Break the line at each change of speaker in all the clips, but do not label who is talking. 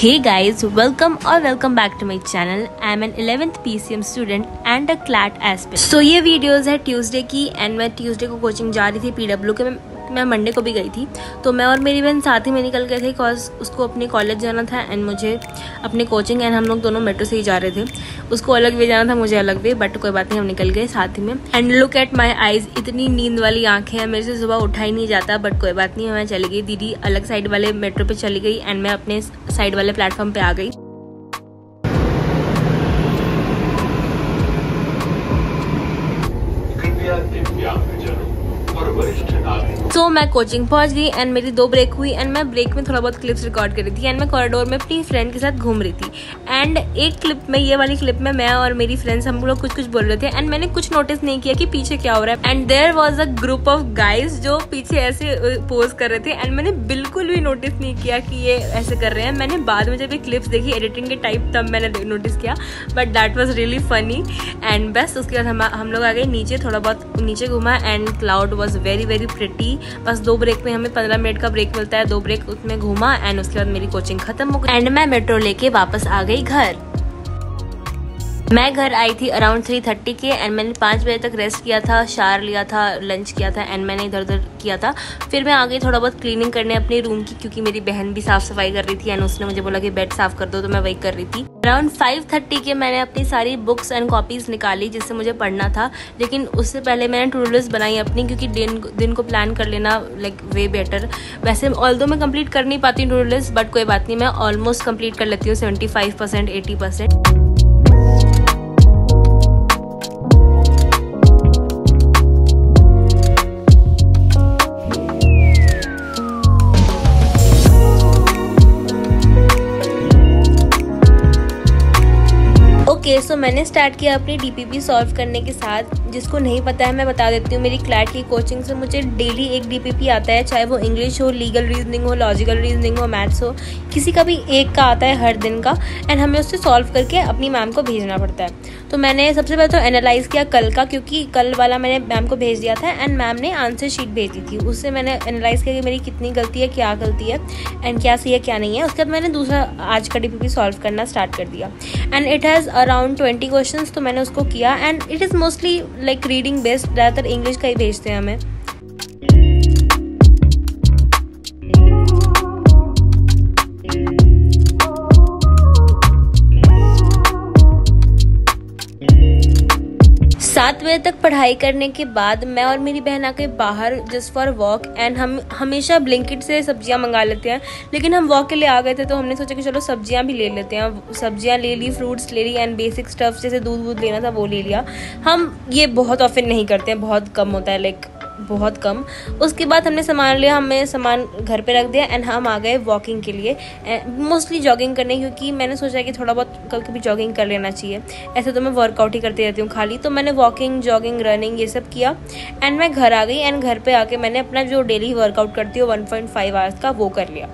Hey guys, welcome back to my channel. I am an 11th PCM student and a CLAT aspirant. So ये videos है Tuesday की and मैं Tuesday को coaching जा रही थी PW के। मैं मंडे को भी गई थी, तो मैं और मेरी बहन साथ ही में निकल गए थे बिकॉज उसको अपने कॉलेज जाना था एंड मुझे अपने कोचिंग, एंड हम लोग दोनों मेट्रो से ही जा रहे थे। उसको अलग वे जाना था, मुझे अलग वे, बट कोई बात नहीं, हम निकल गए साथ ही में। And look at my eyes, इतनी नींद वाली आंखें हैं, मेरे से सुबह उठा ही नहीं जाता, बट कोई बात नहीं, मैं चली गई। दीदी अलग साइड वाले मेट्रो पे चली गई एंड मैं अपने साइड वाले प्लेटफॉर्म पे आ गई। तो मैं कोचिंग पहुंच गई एंड मेरी 2 ब्रेक हुई एंड मैं ब्रेक में थोड़ा बहुत क्लिप्स रिकॉर्ड कर रही थी एंड मैं कॉरिडोर में अपनी फ्रेंड के साथ घूम रही थी। एंड एक क्लिप में, ये वाली क्लिप में, मैं और मेरी फ्रेंड्स हम लोग कुछ बोल रहे थे एंड मैंने कुछ नोटिस नहीं किया कि पीछे क्या हो रहा है। And there was a group of guys जो पीछे ऐसे पोज कर रहे थे एंड मैंने बिल्कुल भी नोटिस नहीं किया कि ये ऐसे कर रहे हैं। मैंने बाद में जब ये क्लिप्स देखी एडिटिंग के टाइप, तब मैंने नोटिस किया, but that was really funny. And बस उसके बाद हम लोग आ गए नीचे, थोड़ा बहुत नीचे घूमा and cloud was very very pretty. बस 2 ब्रेक में हमें 15 मिनट का ब्रेक मिलता है, 2 ब्रेक उसमें घूमा एंड उसके बाद मेरी कोचिंग खत्म हो गई एंड मैं मेट्रो लेके वापस आ गई घर। मैं घर आई थी अराउंड 3:30 के एंड मैंने 5 बजे तक रेस्ट किया था, शावर लिया था, लंच किया था एंड मैंने इधर उधर किया था। फिर मैं आ गई थोड़ा बहुत क्लीनिंग करने अपने रूम की, क्योंकि मेरी बहन भी साफ सफाई कर रही थी एंड उसने मुझे बोला कि बेड साफ कर दो, तो मैं वही कर रही थी। अराउंड 5:30 के मैंने अपनी सारी बुक्स एंड कॉपीज निकाली जिससे मुझे पढ़ना था, लेकिन उससे पहले मैंने टू डू लिस्ट बनाई अपनी, क्योंकि दिन को प्लान कर लेना लाइक वे बेटर। वैसे ऑल्दो मैं कंप्लीट कर नहीं पाती टू डू लिस्ट, बट कोई बात नहीं, मैं ऑलमोस्ट कंप्लीट कर लेती हूँ 75% 80%। सो मैंने स्टार्ट किया अपनी DPP सॉल्व करने के साथ। जिसको नहीं पता है मैं बता देती हूँ, मेरी क्लैट की कोचिंग से मुझे डेली एक DPP आता है, चाहे वो इंग्लिश हो, लीगल रीजनिंग हो, लॉजिकल रीजनिंग हो, मैथ्स हो, किसी का भी एक का आता है हर दिन का, एंड हमें उससे सॉल्व करके अपनी मैम को भेजना पड़ता है। तो मैंने सबसे पहले तो एनालाइज किया कल का, क्योंकि कल वाला मैंने मैम को भेज दिया था एंड मैम ने आंसर शीट भेजी थी, उससे मैंने एनालाइज किया कि मेरी कितनी गलती है, क्या गलती है एंड क्या सही है क्या नहीं है। उसके बाद मैंने दूसरा आज का DPP सॉल्व करना स्टार्ट कर दिया and it has around 20 questions, तो मैंने उसको किया and it is mostly like reading based, ज़्यादातर इंग्लिश का ही भेजते हैं हमें। 7 बजे तक पढ़ाई करने के बाद मैं और मेरी बहन आके बाहर जस्ट फॉर वॉक, एंड हम हमेशा ब्लिंकिट से सब्जियां मंगा लेते हैं, लेकिन हम वॉक के लिए आ गए थे तो हमने सोचा कि चलो सब्जियां भी ले लेते हैं। सब्जियां ले ली, फ्रूट्स ले ली एंड बेसिक स्टफ जैसे दूध लेना था वो ले लिया। हम ये बहुत ऑफन नहीं करते हैं, बहुत कम होता है, लाइक बहुत कम। उसके बाद हमने सामान लिया, हमें सामान घर पे रख दिया एंड हम आ गए वॉकिंग के लिए, मोस्टली जॉगिंग करने, क्योंकि मैंने सोचा कि थोड़ा बहुत कभी कभी जॉगिंग कर लेना चाहिए। ऐसे तो मैं वर्कआउट ही करती रहती हूँ खाली, तो मैंने वॉकिंग, जॉगिंग, रनिंग ये सब किया एंड मैं घर आ गई एंड घर पे आके मैंने अपना जो डेली वर्कआउट करती हूँ 1.5 आवर्स का, वो कर लिया।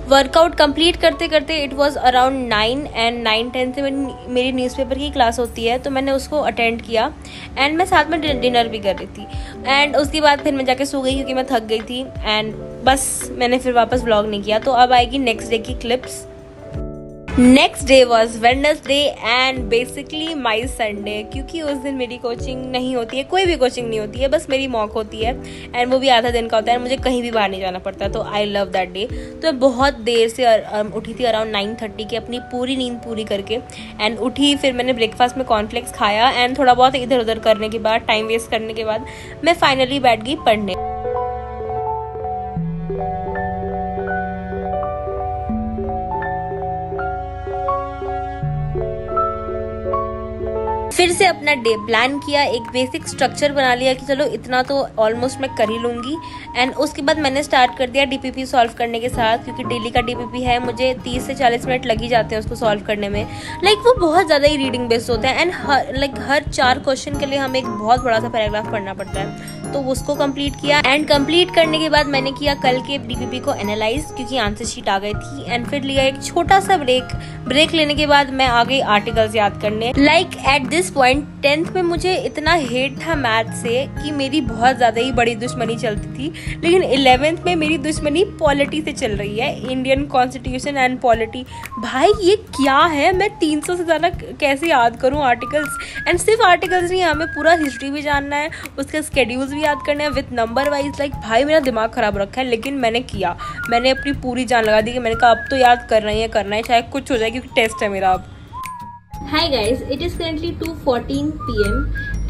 वर्कआउट कंप्लीट करते करते इट वाज अराउंड 9 एंड 9:10 से मेरी न्यूज़पेपर की क्लास होती है, तो मैंने उसको अटेंड किया एंड मैं साथ में डिनर भी कर रही थी एंड उसके बाद फिर मैं जाके सो गई क्योंकि मैं थक गई थी एंड बस मैंने फिर वापस व्लॉग नहीं किया। तो अब आएगी नेक्स्ट डे की clips. Next day was Wednesday and basically my Sunday, क्योंकि उस दिन मेरी कोचिंग नहीं होती है, कोई भी कोचिंग नहीं होती है, बस मेरी मॉक होती है एंड वो भी आधा दिन का होता है, मुझे कहीं भी बाहर नहीं जाना पड़ता, तो आई लव दैट डे। तो मैं बहुत देर से उठी थी, अराउंड 9:30 के, अपनी पूरी नींद पूरी करके एंड उठी। फिर मैंने ब्रेकफास्ट में कॉर्नफ्लेक्स खाया एंड थोड़ा बहुत इधर उधर करने के बाद, टाइम वेस्ट करने के बाद मैं फाइनली बैठ गई पढ़ने। फिर से अपना डे प्लान किया, एक बेसिक स्ट्रक्चर बना लिया कि चलो इतना तो ऑलमोस्ट मैं कर ही लूँगी एंड उसके बाद मैंने स्टार्ट कर दिया DPP सॉल्व करने के साथ, क्योंकि डेली का DPP है, मुझे 30 से 40 मिनट लग ही जाते हैं उसको सॉल्व करने में। लाइक वो बहुत ज़्यादा ही रीडिंग बेस्ड होता है एंड हर 4 क्वेश्चन के लिए हमें एक बहुत बड़ा सा पैराग्राफ पढ़ना पड़ता है, तो उसको कंप्लीट किया एंड कंप्लीट करने के बाद मैंने किया कल के DPP को एनालाइज, क्योंकि आंसर शीट आ गई थी। एंड फिर लिया एक छोटा सा ब्रेक लेने के बाद मैं आ गई आर्टिकल्स याद करने। Like at this point 10th में मुझे इतना हेट था मैथ से कि मेरी बहुत ज्यादा ही बड़ी दुश्मनी चलती थी, लेकिन 11th में मेरी दुश्मनी पॉलिटी से चल रही है, इंडियन कॉन्स्टिट्यूशन एंड पॉलिटी। भाई ये क्या है, मैं 300 से ज्यादा कैसे याद करूं आर्टिकल्स। एंड सिर्फ आर्टिकल्स नहीं, हमें पूरा हिस्ट्री भी जानना है, उसके स्केड्यूल्स भी याद करने हैं विद नंबर वाइज। लाइक भाई मेरा दिमाग खराब रखा है, लेकिन मैंने किया, मैंने अपनी पूरी जान लगा दी कि मैंने कहा अब तो याद करना है चाहे कुछ हो जाए, क्योंकि टेस्ट है मेरा अब। Hi guys, it is currently 2:14 PM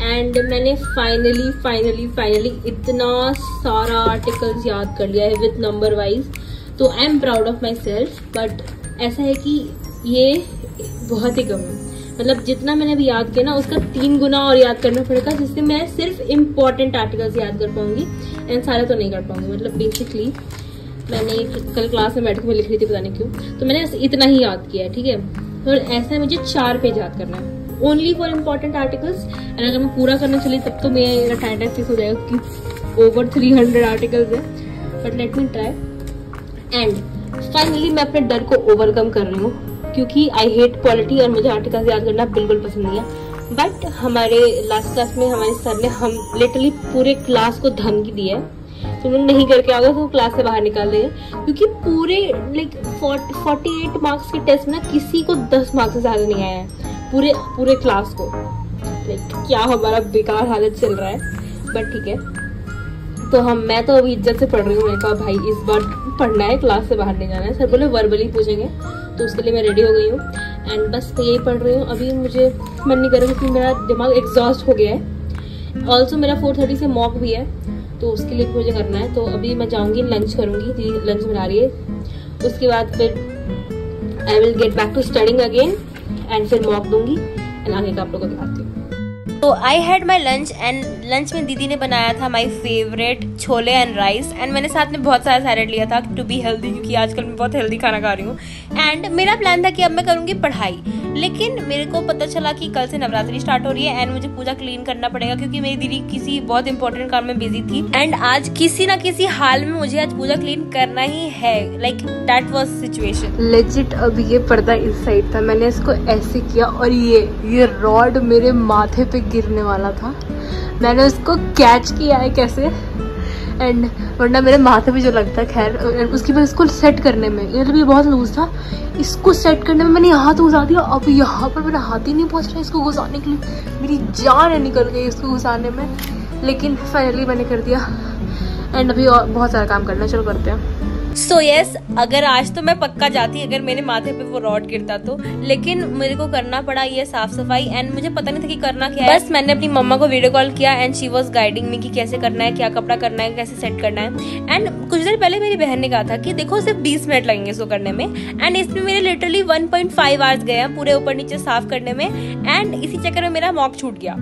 and मैंने फाइनली इतना सारा आर्टिकल्स याद कर लिया है विद नंबर वाइज। तो I am proud of myself. But ऐसा है कि ये बहुत ही कम है, मतलब जितना मैंने अभी याद किया ना उसका 3 गुना और याद करना पड़ेगा, जिससे मैं सिर्फ इम्पोर्टेंट आर्टिकल्स याद कर पाऊंगी एंड सारे तो नहीं कर पाऊंगी। मतलब बेसिकली मैंने कल क्लास में बैठ के मैं लिख रही थी, पता नहीं क्यों, तो मैंने इतना ही याद किया है, ठीक है। और ऐसा मुझे 4 पेज याद करना है only for important articles. And अगर मैं पूरा करने चली तब तो मेरा टाइम फिक्स हो जाएगा, क्योंकि ओवर 300 आर्टिकल्स है। But let me try. And finally मैं अपने डर को ओवरकम कर रही हूँ, क्योंकि आई हेट पॉलिटी और मुझे आर्टिकल्स याद करना बिल्कुल पसंद नहीं है। बट हमारे लास्ट क्लास में हमारे सर ने हम लिटरली पूरे क्लास को धमकी दी है, तुम लोग नहीं करके आओगे तो क्लास से बाहर निकाल देंगे, क्योंकि पूरे लाइक 48 मार्क्स के टेस्ट में किसी को 10 मार्क्स से ज्यादा नहीं आया है पूरे क्लास को। लाइक क्या हमारा बेकार हालत चल रहा है, बट ठीक है। तो मैं तो अभी इज्जत से पढ़ रही हूँ। मैंने कहा भाई इस बार पढ़ना है, क्लास से बाहर नहीं जाना है। सर बोले वर्बली पूछेंगे, तो उसके लिए मैं रेडी हो गई हूँ एंड बस यही पढ़ रही हूँ। अभी मुझे मन नहीं कर रहा क्योंकि मेरा दिमाग एग्जॉस्ट हो गया है। ऑल्सो मेरा 4:30 से मॉक भी है, तो उसके लिए मुझे करना है। तो अभी मैं जाऊंगी, लंच करूंगी, दीदी लंच बना रही है। उसके बाद फिर I will get back to studying again and फिर मॉक दूंगी एंड आगे का आप लोगों को दिखाती हूँ। तो I had my lunch and lunch में दीदी ने बनाया था my favourite chole and rice and मैंने साथ में बहुत सारा सैलेड लिया था टू बी हेल्दी, क्योंकि आजकल मैं बहुत हेल्दी खाना खा रही हूँ। एंड मेरा प्लान था कि अब मैं करूँगी पढ़ाई, लेकिन मेरे को पता चला कि कल से नवरात्रि स्टार्ट हो रही है एंड मुझे पूजा क्लीन करना पड़ेगा, क्योंकि मेरी दीदी किसी बहुत इंपॉर्टेंट काम में बिजी थी एंड आज किसी ना किसी हाल में मुझे आज पूजा क्लीन करना ही है। Like that was situation legit. अब ये पर्दा इस साइड था, मैंने इसको ऐसे किया और ये रॉड मेरे माथे पे गिरने वाला था, मैंने उसको कैच किया है कैसे, एंड वरना मेरे माथे पे जो लगता है। खैर उसके बाद इसको सेट करने में, मतलब ये बहुत लूज था, इसको सेट करने में मैंने हाथ घुसा दिया। अब यहाँ पर मेरा हाथ ही नहीं पहुँच रहा इसको घुसाने के लिए, मेरी जान निकल गई इसको घुसाने में, लेकिन फाइनली मैंने कर दिया। एंड अभी और बहुत सारा काम करना, चलो करते हैं। सो यस, अगर आज तो मैं पक्का जाती अगर मेरे माथे पे वो रॉड गिरता तो, लेकिन मेरे को करना पड़ा ये साफ सफाई एंड मुझे पता नहीं था कि करना क्या है। बस मैंने अपनी मम्मा को वीडियो कॉल किया एंड शी वाज गाइडिंग मी कि कैसे करना है, क्या कपड़ा करना है, कैसे सेट करना है। एंड कुछ देर पहले मेरी बहन ने कहा था कि देखो सिर्फ 20 मिनट लगेंगे इसको करने में, एंड इसमें मेरे लिटरली 1.5 आवर्स गए हैं पूरे ऊपर नीचे साफ करने में। एंड इसी चक्कर में मेरा मॉक छूट गया,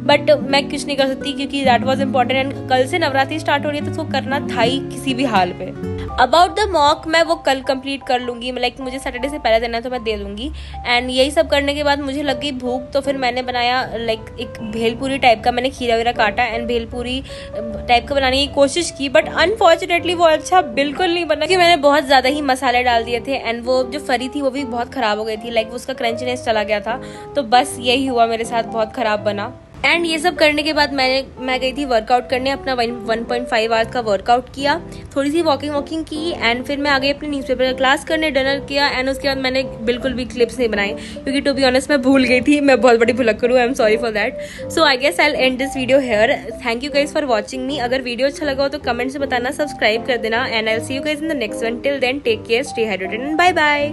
बट मैं कुछ नहीं कर सकती क्योंकि दैट वाज इम्पोर्टेंट एंड कल से नवरात्रि स्टार्ट हो रही है तो उसको करना था ही किसी भी हाल पे। अबाउट द मॉक मैं वो कल कंप्लीट कर लूंगी, लाइक मुझे सैटरडे से पहले देना है तो मैं दे दूंगी। एंड यही सब करने के बाद मुझे लग गई भूख, तो फिर मैंने बनाया लाइक एक भेलपूरी टाइप का, मैंने खीरा वीरा काटा एंड भेलपूरी टाइप का बनाने की कोशिश की, बट अनफॉर्चुनेटली वो अच्छा बिल्कुल नहीं बना, क्योंकि मैंने बहुत ज्यादा ही मसाले डाल दिए थे एंड वो जो फरी थी वो भी बहुत खराब हो गई थी, लाइक उसका क्रंचीनेस चला गया था। तो बस यही हुआ मेरे साथ, बहुत खराब बना। एंड ये सब करने के बाद मैं गई थी वर्कआउट करने, अपना 1.5 आवर्स का वर्कआउट किया, थोड़ी सी वॉकिंग की एंड फिर मैं आ गई अपनी न्यूज़पेपर का क्लास करने, डिनर किया एंड उसके बाद मैंने बिल्कुल भी क्लिप्स नहीं बनाई क्योंकि टू बी ऑनेस्ट मैं भूल गई थी, मैं बहुत बड़ी भुलक्कड़ हूँ, I am sorry for that. So I guess I will end this video here. Thank you guys for watching me. अगर वीडियो अच्छा लगा हो तो कमेंट से बताना, सब्सक्राइब कर देना and I will see you guys in the next one. Till then take care, stay hydrated and bye bye.